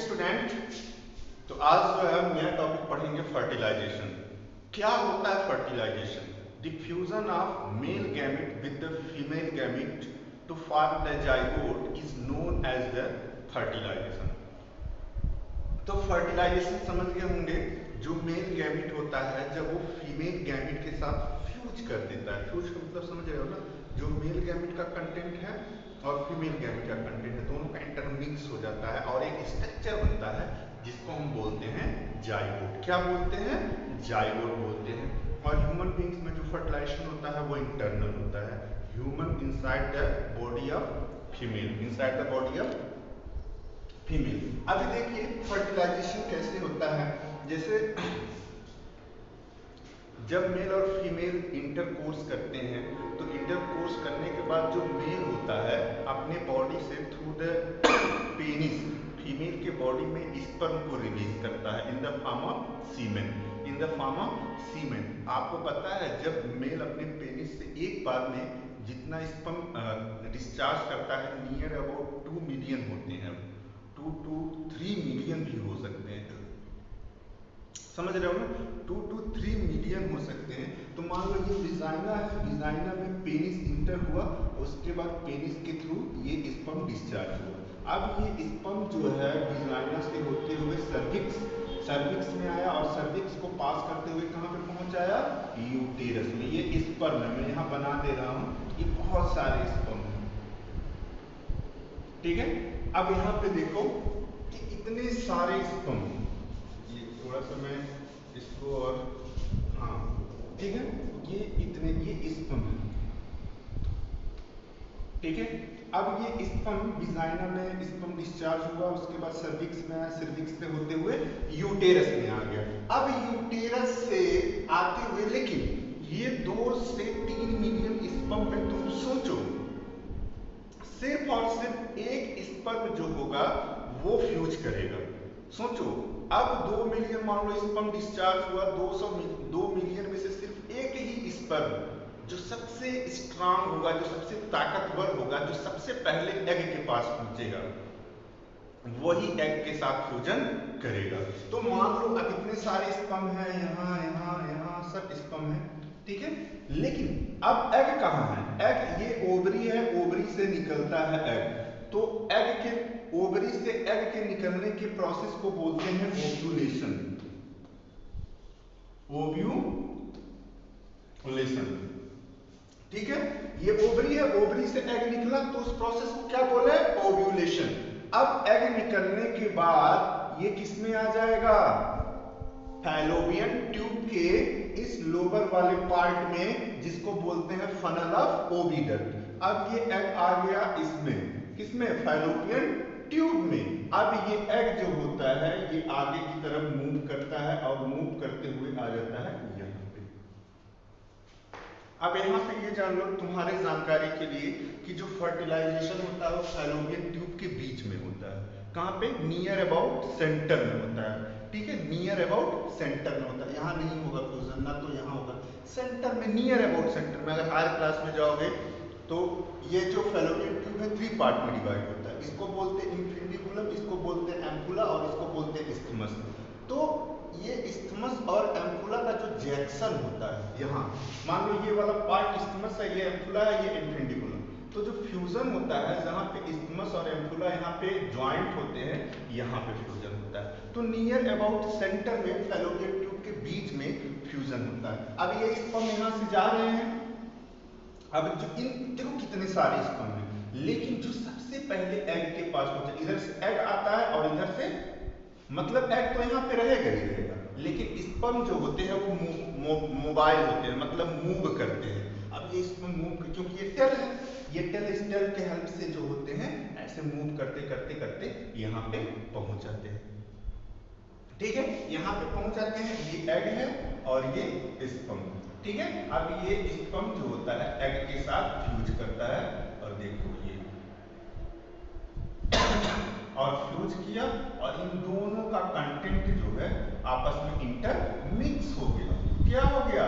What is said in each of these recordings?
Student, तो आज जो है हम नया टॉपिक पढ़ेंगे फर्टिलाइजेशन। क्या होता है fertilisation? The fusion of male gamete with the female gamete to form the zygote is known as the fertilisation. तो फर्टिलाइजेशन समझ गए होंगे, जो मेल गैमेट होता है जब वो फीमेल गैमेट के साथ फ्यूज कर देता है। फ्यूज का मतलब समझ रहे हो ना, जो मेल गैमेट का कंटेंट है और फीमेल गैमेट का कंटेंट है, दोनों का इंटरमिक्स हो जाता है और एक स्ट्रक्चर बनता है जिसको हम बोलते हैं जाइगोट। क्या बोलते हैं? जाइगोट बोलते हैं। और ह्यूमन बींग्स में जो फर्टिलाइजेशन होता है वो इंटरनल होता है। Human inside the body of female, inside the body of female. अभी देखिए फर्टिलाइजेशन कैसे होता है। जैसे जब मेल और फीमेल इंटरकोर्स करते हैं, तो इंटरकोर्स करने के बाद जो मेल होता है अपने बॉडी से थ्रू द पेनिस फीमेल के बॉडी में स्पर्म को रिलीज करता है in the form of semen, in the form of semen. आपको पता है जब मेल अपने पेनिस से एक बार में जितना स्पर्म डिस्चार्ज करता है, नियर अबाउट 2 मिलियन होते हैं, 2 to 3 मिलियन भी हो सकते हैं। समझ रहे हो ना, 2 to 3 मिलियन हो सकते हैं। तो मान लो ये विजाइना है, विजाइना में पेनिस इंटर हुआ, उसके बाद पेनिस के थ्रू ये स्पर्म डिस्चार्ज हुआ। अब ये स्पर्म जो है विजाइना से होते हुए सर्विक्स में आया और सर्विक्स को पास करते हुए कहाँ पे पहुंच आया? यूटेरस में। ये स्पर्म है, मैं यहाँ बना दे रहा हूँ, ये बहुत सारे स्पर्म हैं, ठीक है। अब यहाँ पे देखो कि इतने सारे स्पर्म, ये थोड़ा सा मैं इसको और हाँ ठीक है, ये इतने ये स्पर्म है, ठीक है। अब ये स्पर्म विजाइना में स्पर्म डिस्चार्ज हुआ, उसके बाद सर्विक्स में आया, सर्विक्स से होते हुए यूटेरस में आ गया। अब यूटेरस से आते हुए, लेकिन ये 2 से 3 मिलियन स्पर्म में तुम सोचो, सिर्फ और सिर्फ एक स्पर्म जो होगा वो फ्यूज करेगा। सोचो, अब 2 मिलियन मान लो स्पर्म डिस्चार्ज हुआ, 2 मिलियन में से सिर्फ एक ही स्पर्म जो सबसे स्ट्रांग होगा, जो सबसे ताकतवर होगा, जो सबसे पहले एग के पास पहुंचेगा, वही एग के साथ फ्यूजन करेगा। तो मान लो अब इतने सारे स्पर्म है, यहाँ यहाँ यहाँ सब स्पर्म है, ठीक है। लेकिन अब एग कहाँ है? एग ये ओवरी है, ओवरी से निकलता है एग। तो एग के ओवरी से एग के निकलने के प्रोसेस को बोलते हैं ओव्यूलेशन, ओव्यूलेशन, ठीक है। ये ओवरी है, ओवरी से एग निकला तो उस प्रोसेस को क्या बोले? ओव्यूलेशन। अब एग निकलने के बाद ये किसमें आ जाएगा? फैलोपियन ट्यूब के इस लोअर वाले पार्ट में, जिसको बोलते हैं फनल ऑफ ओविडक्ट। अब ये एग आ गया इसमें, किसमें? फैलोपियन ट्यूब में। अब ये एग जो होता है ये आगे की तरफ मूव करता है और मूव करते हुए आ जाता है यहाँ पे। अब यहाँ पे ये जान लो तुम्हारे जानकारी के लिए कि जो फर्टिलाइजेशन होता है वो फैलोपियन ट्यूब के बीच में होता है। कहाँ पे? नियर अबाउट सेंटर में होता है, ठीक है। नियर अबाउट सेंटर में होता है, यहाँ नहीं होगा फ्यूजन, ना तो यहाँ होगा, सेंटर में, नियर अबाउट सेंटर में। अगर हायर क्लास में जाओगे तो ये जो फैलोपियन ट्यूब है 3 पार्ट में डिवाइड होता है। इसको बोलते हैं इन्फिंडिबुलम, इसको बोलते हैं एम्पुला और इसको बोलते हैं इस्थमस। तो ये इस्थमस और एम्पुला का जो जैक्सन होता है, यहाँ मान लो ये वाला पार्ट इस्थमस है, ये एम्पुला है, ये इन्फिंडिबुलम। तो जो फ्यूजन होता है जहाँ पे इस्थमस और एम्पुला यहाँ पे ज्वाइंट होते हैं, यहाँ पे फ्यूजन होता है। तो नियर अबाउट सेंटर में फैलोपियन ट्यूब के बीच में फ्यूजन होता है। अब ये स्पर्म यहाँ से जा रहे हैं, अब जो इन देखो कितने सारे स्पर्म हैं, लेकिन जो सबसे पहले एग के पास पहुंचे, इधर से एग आता है और इधर से, मतलब एग तो यहाँ पे रहेगा ही रहेगा, लेकिन स्पर्म जो होते हैं वो मोबाइल होते हैं, मतलब मूव करते हैं। अब ये स्पर्म मूव, क्योंकि ये टेल है, ये टेल, इस टेल के हेल्प से जो होते हैं ऐसे मूव करते करते करते यहाँ पे पहुंच जाते हैं, ठीक है। यहाँ पे पहुंच जाते हैं, ये एग है और ये स्पर्म, ठीक है। अब ये स्पर्म जो होता है एग के साथ फ्यूज करता है और देखो ये और फ्यूज किया और इन दोनों का कंटेंट जो है आपस में इंटरमिक्स हो गया। क्या हो गया?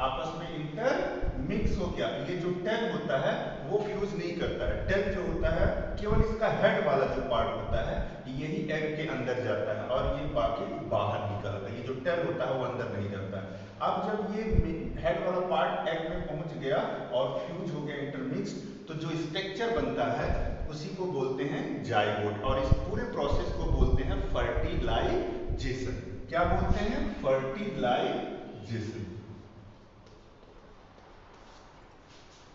आपस में इंटरमिक्स हो गया। ये जो टेल होता है वो फ्यूज नहीं करता है। टेल जो होता है केवल इसका हेड वाला जो पार्ट होता है यही एग के अंदर जाता है और ये बाकी बाहर निकलता है। ये जो टेल होता है वो अंदर नहीं जाता है। अब जब ये हेड वाला पार्ट एग में पहुंच गया और फ्यूज हो गया इंटरमिक्स, तो जो स्ट्रक्चर बनता है उसी को बोलते हैं जाइगोट और इस पूरे प्रोसेस को बोलते हैं फर्टिलाइजेशन। क्या बोलते हैं? फर्टिलाइजेशन।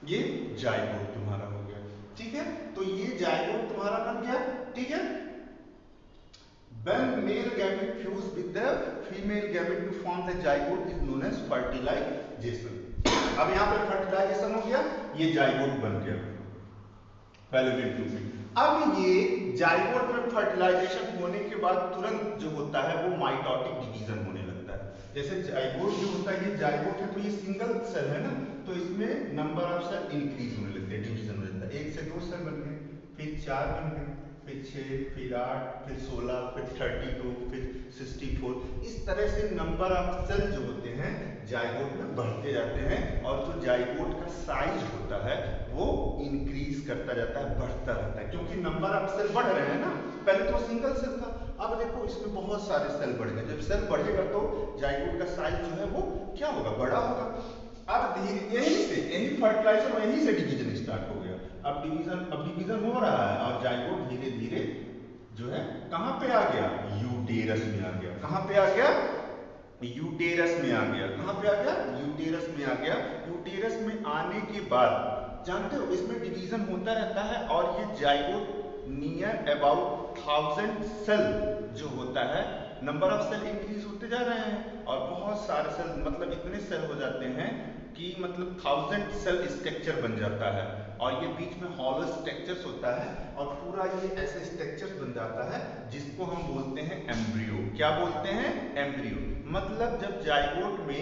ये जाइगोट तुम्हारा हो गया। ठीक है, तो ये जाइगोट तुम्हारा बन गया। ठीक है, when male gamete fuse with the female gamete to form the zygote is known as fertilization। अब यहाँ पे फर्टिलाइजेशन हो गया, ये जाइगोट बन गया फैलोपियन ट्यूब में। अब ये जाइगोट में फर्टिलाइजेशन होने के बाद तुरंत जो होता है वो माइटोटिक डिवीजन होने लगता है। जैसे जाइगोट जो होता है, ये जाइगोट है तो ये सिंगल सेल है ना, तो इसमें नंबर ऑफ सेल इंक्रीज होने लगते हैं, डिवीजन हो जाता है। 1 से 2 सेल बन गए, फिर 4 बन गए, फिर 6, फिर 8, फिर 16, फिर 32, फिर 64। इस तरह से नंबर ऑफ सेल जो होते हैं जाइगोट में बढ़ते जाते हैं और जो जाइगोट का साइज होता है वो इंक्रीज करता जाता है, बढ़ता रहता है, क्योंकि नंबर ऑफ सेल बढ़ रहे हैं ना। पहले तो सिंगल सेल था, अब देखो इसमें बहुत सारे सेल बढ़ गए। जब सेल बढ़ेगा तो जाइगोट का साइज जो है वो क्या होगा? बड़ा होगा। अब धीरे यही फर्टिलाइजेशन और यहीं से डिवीजन स्टार्ट हो गया। अब डिवीजन हो रहा है और जाइगोट धीरे धीरे जो है कहां पे आ गया? यूटेरस में आ गया। कहां पे आ गया? यूटेरस में आ गया। कहां पे आ गया? यूटेरस में आ गया। यूटेरस में आने के बाद जानते हो इसमें डिवीजन होता रहता है और ये जाइगोट नियर अबाउट 1000 सेल जो होता है, नंबर ऑफ सेल इंक्रीज होते जा रहे हैं और बहुत सारे सेल, मतलब इतने सेल हो जाते हैं कि मतलब 1000 सेल स्ट्रक्चर बन जाता है और ये बीच में हॉलो स्ट्रक्चर्स होता है और पूरा ये ऐसे स्ट्रक्चर्स बन जाता है जिसको हम बोलते हैं एम्ब्रियो। क्या बोलते हैं? एम्ब्रियो। मतलब जब जाइगोट में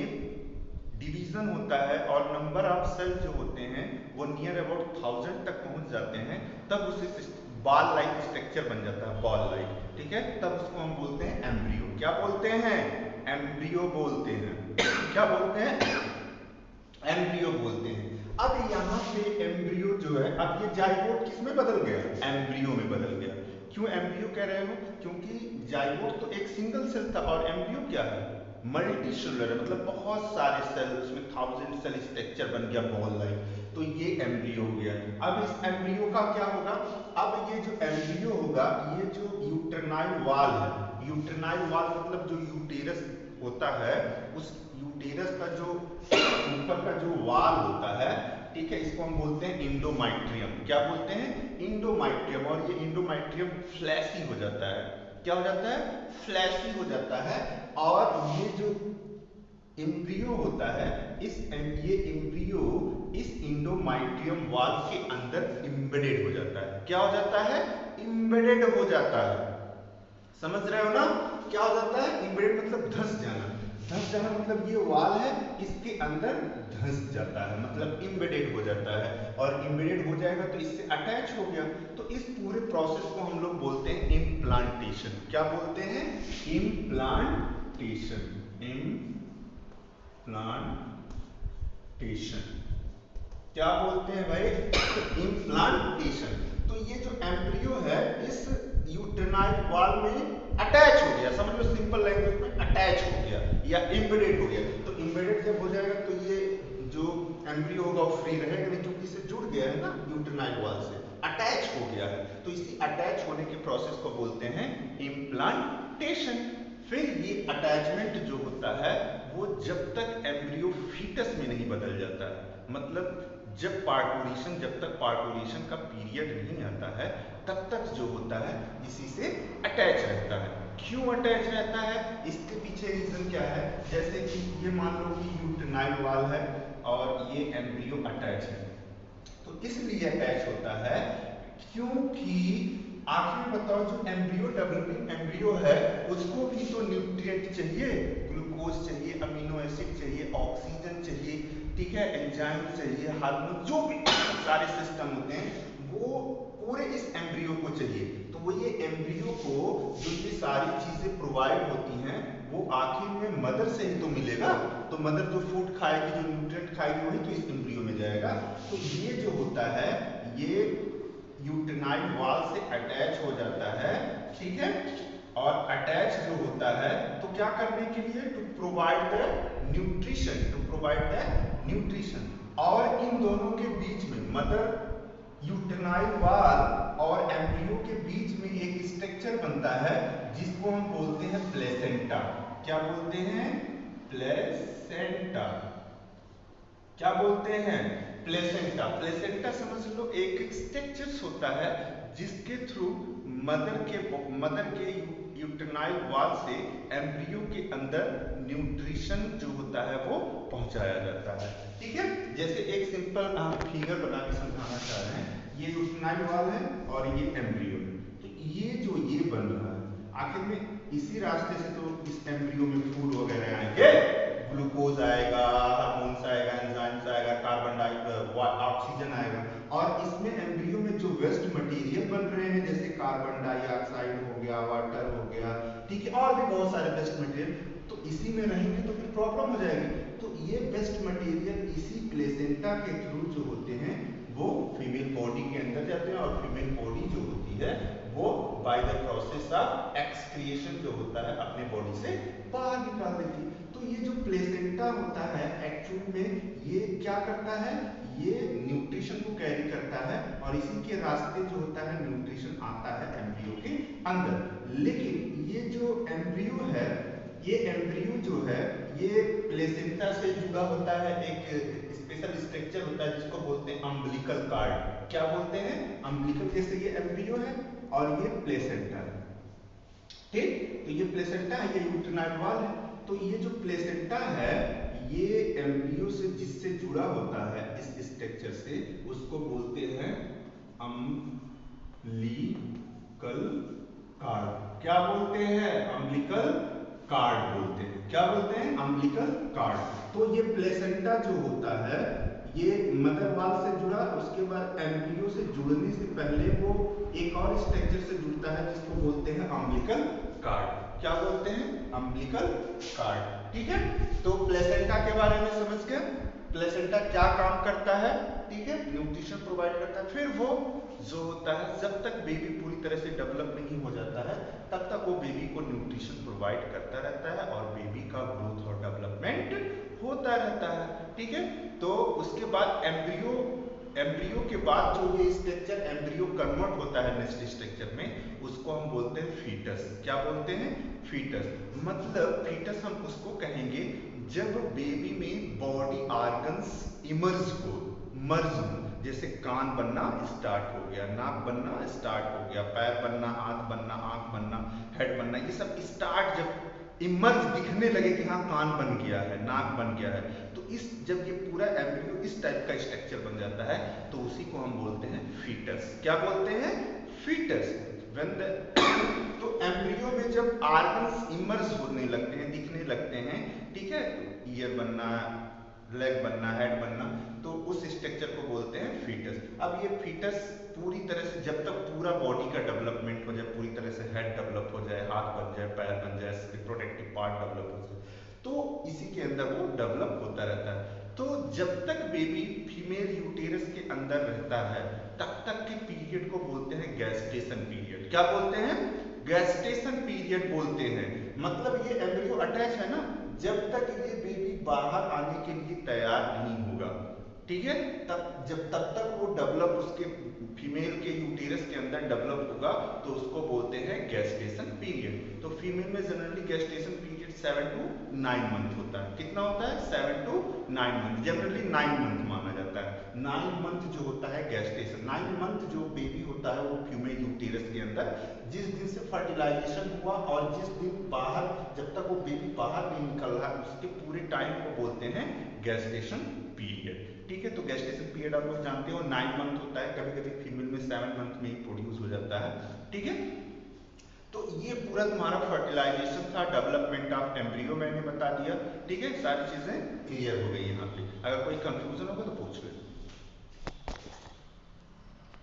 डिवीजन होता है और नंबर ऑफ सेल जो होते हैं वो नियर अबाउट 1000 तक पहुंच जाते हैं, तब उसे बॉल लाइक स्ट्रक्चर बन जाता है, बॉल लाइक। ठीक है, तब उसको हम बोलते हैं एम्ब्रियो। क्या बोलते हैं? एम्ब्रियो बोलते हैं। क्या बोलते हैं? एम्ब्रियो बोलते हैं। अब यहाँ पे एम्ब्रियो जो है, अब ये जाइगोट किस में बदल गया? एम्ब्रियो में बदल गया। क्यों एम्ब्रियो कह रहे हो? क्योंकि जाइगोट तो एक सिंगल सेल था और एम्ब्रियो क्या है? मल्टी सेलुलर है, मतलब बहुत सारे सेल, उसमें 1000 सेल स्ट्रक्चर बन गया बॉल लाइक, तो ये एम्ब्रियो हो गया। अब इस एम्ब्रियो का क्या होगा? अब ये जो एम्ब्रियो होगा, ये जो यूट्रनाइल वॉल है, यूट्रनाइल वॉल मतलब जो यूटेरस होता है, उस यूटेरस का जो ऊपर का जो वॉल होता है, ठीक है, इसको हम बोलते हैं इंडोमाइट्रियम। क्या बोलते हैं? इंडोमाइट्रियम। और ये इंडोमाइट्रियम फ्लैशी हो जाता है। क्या हो जाता है? फ्लैशी हो जाता है। और ये जो एम्ब्रियो होता है, ये एम्ब्रियो इस इंडोमाइट्रियम वॉल के अंदर एम्बेडेड हो जाता है। क्या हो जाता है? एम्बेडेड हो जाता है। समझ रहे हो ना? क्या हो जाता है? एम्बेडेड मतलब धंस जाना। धंस जाना मतलब ये वॉल है, इसके अंदर धंस जाता है, मतलब एम्बेडेड हो जाता है। और एम्बेडेड हो जाएगा तो इससे अटैच हो गया। तो इस पूरे प्रोसेस को हम लोग बोलते हैं इम्प्लांटेशन। क्या बोलते हैं? इम्प्लांटेशन। इम्प्लांटेशन क्या बोलते हैं भाई? इम्प्लांटेशन। तो ये जो एम्ब्रियो है इस यूट्रनाइल वॉल में अटैच हो गया, समझ लो सिंपल लैंग्वेज में अटैच हो गया या एम्बेडेड हो गया। तो एम्बेडेड जब हो जाएगा तो ये जो एम्ब्रियो होगा वो फ्री रहेगा नहीं, क्योंकि इसे जुड़ गया है ना यूट्रनाइल वॉल से, अटैच हो गया है। तो इसी अटैच होने के प्रोसेस को बोलते हैं इम्प्लांटेशन। फिर ये अटैचमेंट जो होता है वो जब तक एम्ब्रियो फीटस में नहीं बदल जाता है, मतलब जब तक पार्टुलेशन का पीरियड नहीं आता है, तब तक जो होता है इसी से अटैच रहता है। क्यों अटैच रहता है? इसके पीछे रीजन क्या है? जैसे कि ये मान लो कि यूट्रनाइल वॉल है और ये एम्ब्रियो अटैच है, तो इसलिए अटैच होता है क्योंकि आखिर में बताओ जो एम्ब्रियो डेवलपिंग एम्ब्रियो है उसको भी तो न्यूट्रिएंट चाहिए, ग्लूकोज चाहिए, अमीनो एसिड चाहिए, ऑक्सीजन चाहिए, ठीक है, एंजाइम चाहिए, हार्मोन, जो भी सारे सिस्टम होते हैं वो पूरे इस एम्ब्रियो को चाहिए। तो वो ये एम्ब्रियो को जो ये सारी चीजें प्रोवाइड होती हैं वो आखिर में मदर से ही तो मिलेगा। तो मदर जो फूड खाएगी, जो न्यूट्रिएंट खाएगी, वही तो इस एम्ब्रियो में जाएगा। तो ये जो होता है ये यूटेनाइल वॉल से अटैच हो जाता है, ठीक है। और अटैच जो होता है तो क्या करने के लिए, to provide the nutrition, to provide the nutrition. और इन दोनों के बीच में मदर यूटेनाइल वॉल और एम्ब्रियो के बीच में एक स्ट्रक्चर बनता है जिसको हम बोलते हैं प्लेसेंटा। क्या बोलते हैं, प्लेसेंटा। क्या बोलते हैं, प्लेसेंटा। प्लेसेंटा समझ लो एक स्ट्रक्चर होता है जिसके थ्रू मदर के यूटेनाइल वॉल से एम्ब्रियो के अंदर न्यूट्रिशन जो होता है वो पहुंचाया जाता है, ठीक है। जैसे एक सिंपल हम फिगर बना के समझाना चाह रहे हैं, ये यूटेनाइल वॉल है और ये एम्ब्रियो है। तो ये जो ये बन रहा है, आखिर में इसी रास्ते से तो इस एम्ब्रियो में फूड वगैरह आएंगे, ग्लूकोज आएगा, हार्मोन्स आएगा, एंजाइम्स आएगा, कार्बन डाइऑक्साइड, ऑक्सीजन आएगा। और इसमें एम्ब्रियो में जो वेस्ट मटेरियल बन रहे हैं जैसे कार्बन डाइऑक्साइड हो गया, वाटर हो गया, ठीक है, और भी बहुत सारे वेस्ट मटेरियल, तो इसी में रहेंगे तो फिर प्रॉब्लम हो जाएगी। तो ये वेस्ट मटेरियल इसी प्लेसेंटा के थ्रू जो होते हैं वो फीमेल बॉडी के अंदर जाते हैं, और फीमेल बॉडी जो होती है वो by the process of excretion जो होता है अपने बॉडी से बाहर निकाल देती है। तो ये जो प्लेसेंटा होता है एक्चुअल में ये क्या करता है, ये न्यूट्रिशन को कैरी करता है और इसी के रास्ते जो होता है न्यूट्रिशन आता है एम्ब्रियो के अंदर। लेकिन ये जो एम्ब्रियो है, ये एम्ब्रियो जो है ये प्लेसेंटा से जुड़ा होता है, एक स्पेशल स्ट्रक्चर होता है जिसको बोलते हैं अम्बिलिकल कार्ड। क्या बोलते हैं, अम्बिलिकल। जैसे ये एम्ब्रियो है और ये प्लेसेंटा है, ठीक। तो ये प्लेसेंटा है, ये यूटेनाइल वॉल है। तो ये जो प्लेसेंटा है ये एम्ब्रियो से जिससे जुड़ा होता है इस स्ट्रक्चर से, उसको बोलते हैं अम्बिलिकल कार्ड। क्या बोलते हैं, अम्बिलिकल कार्ड बोलते हैं। क्या बोलते हैं, अम्बिलिकल कार्ड। तो ये प्लेसेंटा जो होता है ये मदर वॉल से जुड़ा, उसके बाद एम्ब्रियो से जुड़ने से पहले वो एक और स्ट्रक्चर से जुड़ता है जिसको बोलते हैं अम्बिलिकल कार्ड। क्या बोलते हैं, अम्बिलिकल कार्ड, ठीक है। तो प्लेसेंटा के बारे में समझ गए, प्लेसेंटा क्या काम करता है, ठीक है, न्यूट्रिशन प्रोवाइड करता है। फिर वो जो होता है जब तक बेबी पूरी तरह से डेवलप नहीं हो जाता है तब तक वो बेबी को न्यूट्रिशन प्रोवाइड करता रहता है और बेबी का ग्रोथ और डेवलपमेंट होता रहता है, ठीक है। तो उसके बाद एम्ब्रियो के बाद जो ये स्ट्रक्चर एम्ब्रियो कन्वर्ट होता है नेक्स्ट स्ट्रक्चर में, उसको हम बोलते हैं फीटस। क्या बोलते हैं, फीटस। मतलब फीटस हम उसको कहेंगे जब बेबी में बॉडी ऑर्गन्स इमर्ज हो, मर्ज हो। जैसे कान बनना स्टार्ट हो गया, नाक बनना स्टार्ट हो गया, पैर बनना, हाथ बनना, आंख बनना, हेड बनना, ये सब स्टार्ट जब इमर्ज दिखने लगे कि हाँ कान बन गया है, नाक बन गया है, तो इस जब ये पूरा एम्ब्रियो इस टाइप का स्ट्रक्चर बन जाता है तो उसी को हम बोलते हैं फीटस। क्या बोलते हैं, फीटस। तो एम्ब्रियो में जब ऑर्गन्स इमर्ज होने लगते हैं, दिखने लगते हैं, ठीक है, ईयर बनना, लेग बनना, हेड बनना, तो उस स्ट्रक्चर को बोलते हैं फीटस। अब ये फीटस पूरी तरह से जब तक पूरा बॉडी का डेवलपमेंट हो जाए, पूरी तरह से हेड डेवलप हो जाए, हाथ बन जाए, पैर बन जाए, रिप्रोडक्टिव पार्ट डेवलप हो जाए, तो इसी के अंदर वो डेवलप होता रहता है। तो जब तक बेबी फीमेल यूटेरस के अंदर रहता है तब तक के पीरियड को बोलते हैं गैस्टेशन पीरियड। क्या बोलते हैं, गैस्टेशन पीरियड बोलते हैं। मतलब ये एम्ब्रियो अटैच है ना, जब तक ये बेबी बाहर आने के लिए तैयार नहीं होगा, ठीक है, तब तक वो डेवलप उसके फीमेल के यूटेरस के अंदर डेवलप होगा, तो उसको बोलते हैं गैस्टेशन पीरियड। तो फीमेल में generally gestation period 7 to 9 month होता है। कितना होता है, 7 to 9 मंथ, जनरली 9 मंथ माना जाता है। 9 मंथ जो होता है गैस्टेशन, 9 मंथ जो बेबी होता है वो फीमेल यूटेरस के अंदर, जिस दिन से फर्टिलाइजेशन हुआ और जिस दिन बाहर, जब तक वो बेबी बाहर नहीं निकल रहा उसके पूरे टाइम को बोलते हैं गैस्टेशन पीरियड, ठीक है। तो गैस्टेशन पीरियड आप लोग जानते हो 9 मंथ होता है, कभी कभी फीमेल में 7 मंथ में ही प्रोड्यूस हो जाता है, ठीक है। तो ये पूरा तुम्हारा फर्टिलाइजेशन था, डेवलपमेंट ऑफ एम्ब्रियो मैंने बता दिया, ठीक है। सारी चीजें क्लियर हो गई यहाँ पे। अगर कोई कंफ्यूजन होगा तो पूछ लेना।